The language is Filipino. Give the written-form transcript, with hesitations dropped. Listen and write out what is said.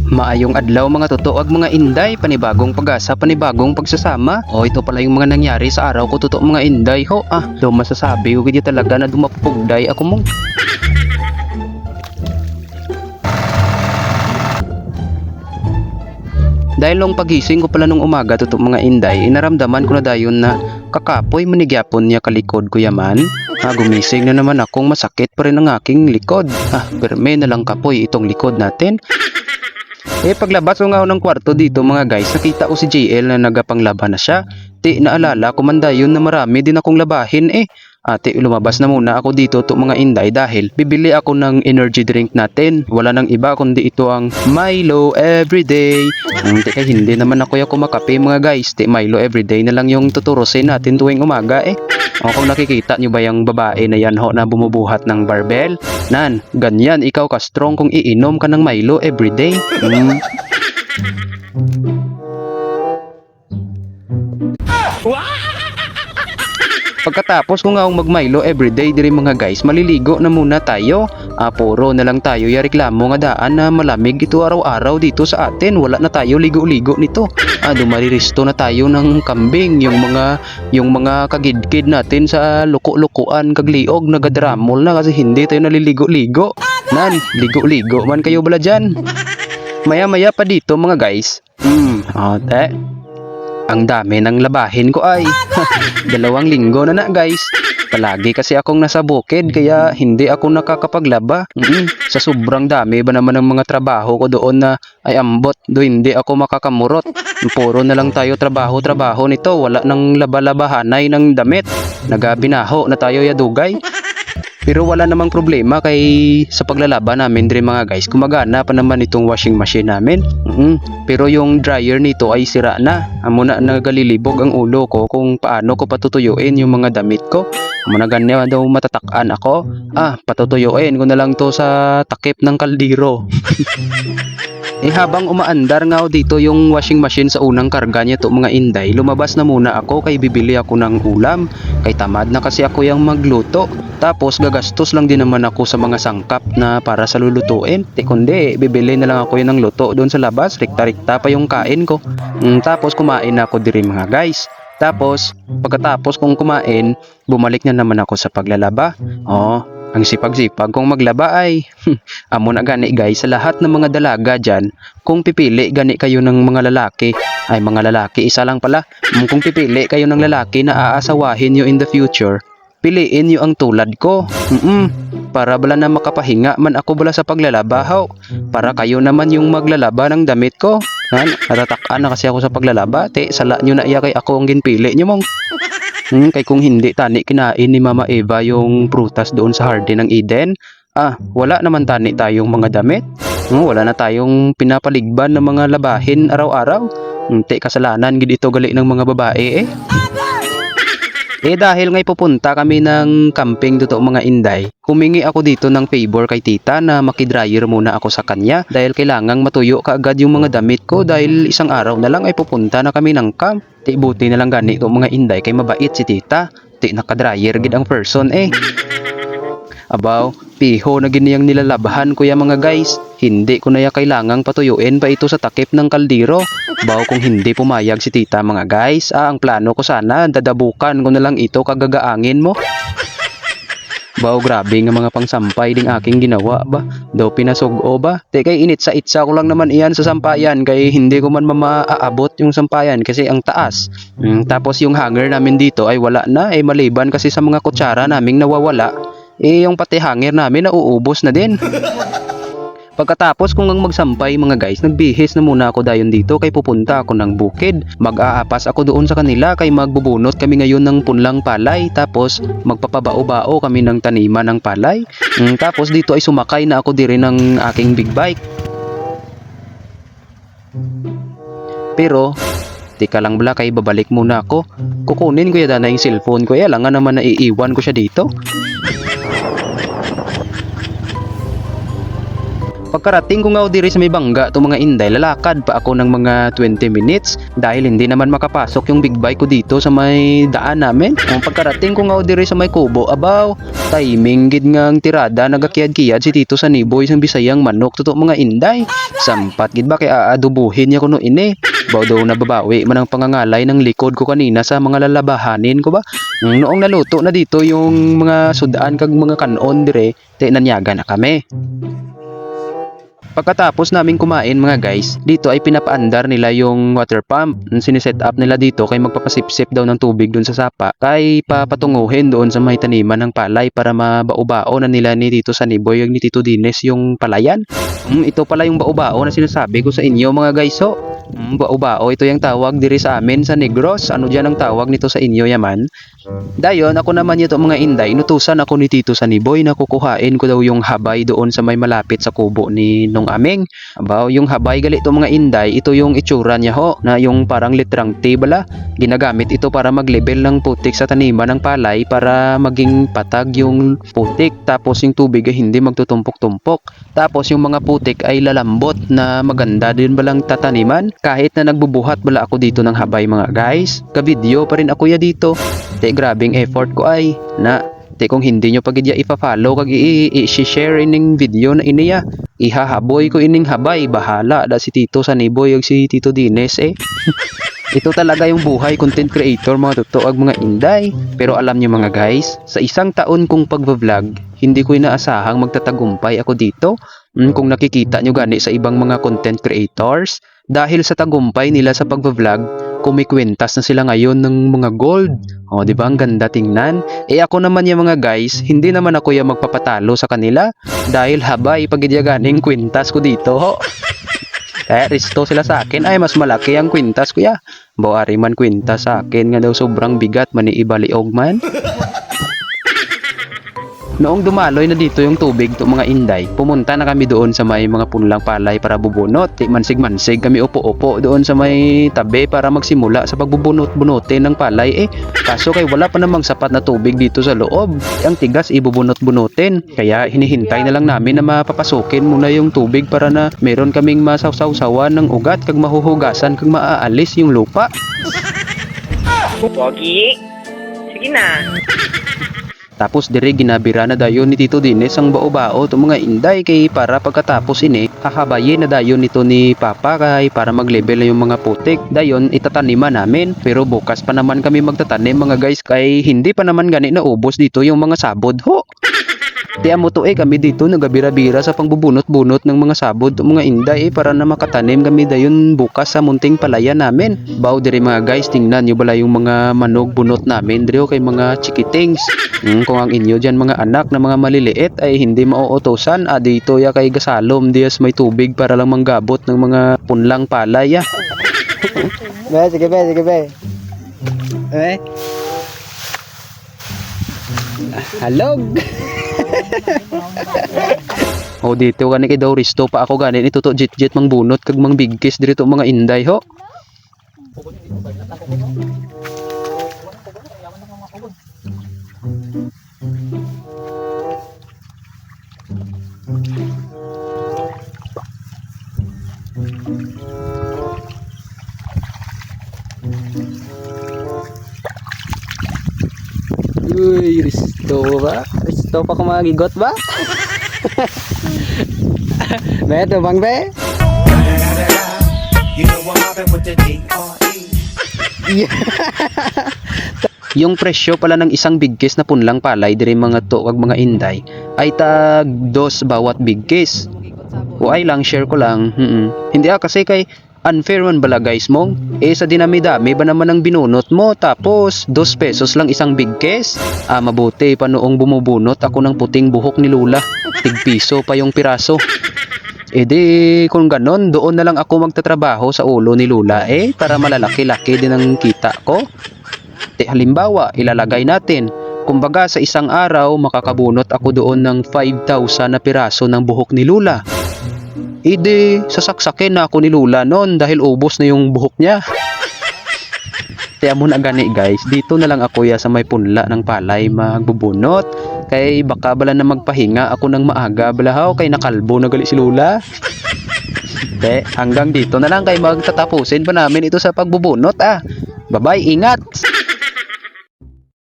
Maayong adlaw mga totoo ag mga inday, panibagong pag-asa, panibagong pagsasama. O ito pala yung mga nangyari sa araw ko totoo mga inday ho. Do masasabi ko gidi talaga na dumapugday ako mong. Dahil long pagising ko pala nung umaga totoo mga inday, inaramdaman ko na dayon na kakapoy manigyapon niya kalikod ko yaman. Gumising na naman akong masakit pa rin ang aking likod. Perme na lang kapoy itong likod natin. Paglabas ko nga ng kwarto dito mga guys, nakita ko si JL na nagapanglaban na siya. Naalala ko man dayon na marami din akong labahin lumabas na muna ako dito to mga inday dahil bibili ako ng energy drink natin. Wala nang iba kundi ito ang Milo Everyday. Kaya hindi naman ako kumakape mga guys. Milo Everyday na lang yung tuturusin natin tuwing umaga kung nakikita nyo ba yung babae na yan na bumubuhat ng barbell? Ganyan ikaw ka strong kung iinom ka ng Milo everyday. Pagkatapos ko nga mag-Milo everyday diri mga guys, maliligo na muna tayo. Puro na lang tayo reklamo nga daan na malamig ito araw-araw dito sa atin. Wala na tayo ligo-ligo nito. Dumariristo na tayo ng kambing, yung mga kagidkid natin sa luko-lukuan kagliog nagadramol na kasi hindi tayo naliligo-ligo. Ligo-ligo man kayo bala dyan. Maya-maya pa dito mga guys. Ang dami ng labahin ko ay 2 linggo na guys. Palagi kasi akong nasa bukid kaya hindi ako nakakapaglaba. Sa sobrang dami ba naman ng mga trabaho ko doon na ay ambot do hindi ako makakamurot. Puro na lang tayo trabaho nito. Wala nang laba-labahanay ng damit. Nagabinaho na tayo yadugay. Pero wala namang problema kay sa paglalaba namin dire mga guys. Gumagana pa naman itong washing machine namin. Pero yung dryer nito ay sira na. Amo na nagalilibog ang ulo ko kung paano ko patutuyuin yung mga damit ko. Amo na ganyan daw matatakan ako. Patutuyuin ko na lang to sa takip ng kaldero. Habang umaandar nga dito yung washing machine sa unang karga niya to mga inday, lumabas na muna ako kay bibili ako ng ulam. Kay tamad na kasi ako yung magluto. Tapos gagastos lang din naman ako sa mga sangkap na para sa lulutuin. Kundi bibili na lang ako yun ng luto doon sa labas. Rikta-rikta pa yung kain ko. Tapos kumain na ako diri mga guys. Tapos pagkatapos kong kumain, bumalik na naman ako sa paglalaba. Ang sipag-sipag kong maglaba ay amo na gani guys sa lahat ng mga dalaga dyan. Kung pipili gani kayo ng mga lalaki, mga lalaki isa lang pala. Kung pipili kayo ng lalaki na aasawahin nyo in the future, piliin nyo ang tulad ko. Para bala na makapahinga man ako bala sa paglalaba para kayo naman yung maglalaba ng damit ko. Natatakaan na kasi ako sa paglalaba. Sala nyo na iya kay ako ang ginpili nyo mong. Kay kung hindi tani kinain ni Mama Eva yung prutas doon sa Garden ng Eden, wala naman tani tayong mga damit. Wala na tayong pinapaligban ng mga labahin araw-araw. Kasalanan gid ito gali ng mga babae dahil ngay pupunta kami ng camping dito mga inday, humingi ako dito ng favor kay tita na makidryer muna ako sa kanya dahil kailangang matuyo kaagad yung mga damit ko dahil isang araw na lang ay pupunta na kami ng camp. Buti na lang ganito mga inday kay mabait si tita. Nakadryer gid ang person Abaw, piho na giniyang nilalabahan ko ya mga guys. Hindi ko na kailangang patuyuin pa ito sa takip ng kaldero. Baw kung hindi pumayag si tita mga guys. Ang plano ko sana, dadabukan ko na lang ito kagagaangin mo. Baw grabe nga mga pangsampay ding aking ginawa ba. Daw pinasugo ba? Kay init sa itsa ko lang naman iyan sa sampayan kay hindi ko man maaabot yung sampayan kasi ang taas. Tapos yung hanger namin dito ay wala na maliban kasi sa mga kutsara naming nawawala. Yung pati hanger namin nauubos na din. Pagkatapos kung magsampay mga guys, nagbihis na muna ako dayon dito kay pupunta ako ng bukid. Mag-aapas ako doon sa kanila kay magbubunot kami ngayon ng punlang palay. Tapos magpapabao-bao kami ng taniman ng palay. Tapos dito ay sumakay na ako diri ng aking big bike. Pero tika lang bala kay babalik muna ako. Kukunin ko yata na yung cellphone ko. Lang nga naman naiiwan ko siya dito. Pagkarating ko nga diri sa may bangga to mga inday, lalakad pa ako ng mga 20 minutes dahil hindi naman makapasok yung big bike ko dito sa may daan namin. Ang pagkarating ko nga diri sa may kubo, abaw, timing gid nga ang tirada nagakiyad-kiyad si Tito Saniboy sang Bisayang manok tuto mga inday. Sampat gid ba kay aadubuhin niya kuno ini. Baw daw nababawi man ang pangangalay ng likod ko kanina sa mga lalabahanin ko ba. Noong naluto na dito yung mga sudaan kag mga kanon dire, te nanyaga na kami. Pagkatapos namin kumain mga guys, dito ay pinapaandar nila yung water pump. Siniset up nila dito kay magpapasipsip daw ng tubig doon sa sapa. Kay papatunguhin doon sa may taniman ng palay para mabaubao na nila ni Tito Saniboy ni Tito Dines yung palayan. Ito pala yung baubao na sinasabi ko sa inyo mga guys ho. Baubao, ito yung tawag diri sa amin sa Negros. Ano dyan ang tawag nito sa inyo yaman? Dayon, ako naman ito mga inday, inutusan ako ni Tito Saniboy na kukuhain ko daw yung habay doon sa may malapit sa kubo ni Nong Aming. Abaw, yung habay gali ito mga inday, ito yung itsura niya ho, na yung parang litrang T bala. Ginagamit ito para mag-level ng putik sa taniman ng palay para maging patag yung putik. Tapos yung tubig ay hindi magtutumpok-tumpok. Tapos yung mga putik ay lalambot na maganda din balang tataniman. Kahit na nagbubuhat bala ako dito ng habay mga guys, ka-video pa rin ako ya dito. Te grabing effort ko ay na te kung hindi nyo pagidya ipa-follow kag i-share ining video na iniya, ihahaboy ko ining habay, bahala da si Tito Saniboy ug si Tito Dines eh. Ito talaga yung buhay content creator mga totoo ag mga inday. Pero alam niyo mga guys, sa isang taon kong pagva-vlog, hindi ko inaasahang magtatagumpay ako dito. Kung nakikita nyo gani sa ibang mga content creators, dahil sa tagumpay nila sa pagva-vlog, kumikwentas na sila ngayon ng mga gold. O, di ba? Ang ganda tingnan. Eh ako naman yung mga guys, hindi naman ako yung magpapatalo sa kanila dahil habay pagidya-ganing kwintas ko dito. Ho. Kaya risto sila sa akin, ay mas malaki ang kwintas ko ya. Bawari man kwintas sa akin nga daw sobrang bigat man ibaliog man. Noong dumaloy na dito yung tubig to mga inday, pumunta na kami doon sa may mga punlang palay para bubunot. Mansig-mansig kami upo-upo doon sa may tabi para magsimula sa pagbubunot-bunutin ng palay eh. Kaso kay wala pa namang sapat na tubig dito sa loob. Ang tigas ibubunot-bunutin. Kaya hinihintay na lang namin na mapapasukin muna yung tubig para na meron kaming masawsaw-sawan ng ugat kag mahuhugasan kag maaalis yung lupa. Pogi, sige na. Tapos dire ginabira na dayon ni Tito Dines ang bao-bao to mga inday kay para pagkatapos ini hahabayin na dayon nito ni Papa kay para mag-level na yung mga putik. Dayon itataniman namin pero bukas pa naman kami magtatanim mga guys kay hindi pa naman gani na ubos dito yung mga sabod ho. Tiya mo to kami dito nagabira-bira sa pangbubunot-bunot ng mga sabod to mga inday para na makatanim kami dayon bukas sa munting palayan namin. Baw dire mga guys, tingnan nyo bala yung mga manog bunot namin dire kay mga chikitings. Kung ang inyo dyan mga anak na mga maliliit ay hindi mauutosan, dito ya kay gasalom diyas may tubig para lang manggabot ng mga punlang palay ya. Sige be. Halog. O dito gani kay daw risto pa ako gani ito to jet mang bunot kag mang bigkis dito mga inday ho. Uy, risto ba? Risto pa kung magigot ba? Be, tumang be. Yung presyo pala ng isang bigkis na punlang palay dire mga to wag mga inday ay tag 2 bawat bigkis. O ay lang share ko lang. Hindi kasi kay unfair man bala guys mong. Sa dinami-dami ba naman ang binunot mo tapos 2 pesos lang isang bigkis? Mabuti pa noong bumubunot ako ng puting buhok ni Lula. Tig-piso pa yung piraso. Di kung ganon doon na lang ako magtatrabaho sa ulo ni Lula para malalaki-laki din ang kita ko. Halimbawa, ilalagay natin. Kumbaga sa isang araw makakabunot ako doon ng 5,000 na piraso ng buhok ni Lula. Sasaksakin na ako ni Lula noon dahil ubos na yung buhok niya. Kaya mo na gani guys, dito na lang ako sa may punla ng palay magbubunot. Kay baka bala na magpahinga ako ng maaga balahaw kay nakalbo na gali si Lola. Be, hanggang dito na lang kay magtatapusin pa namin ito sa pagbubunot ah. Bye-bye, ingat!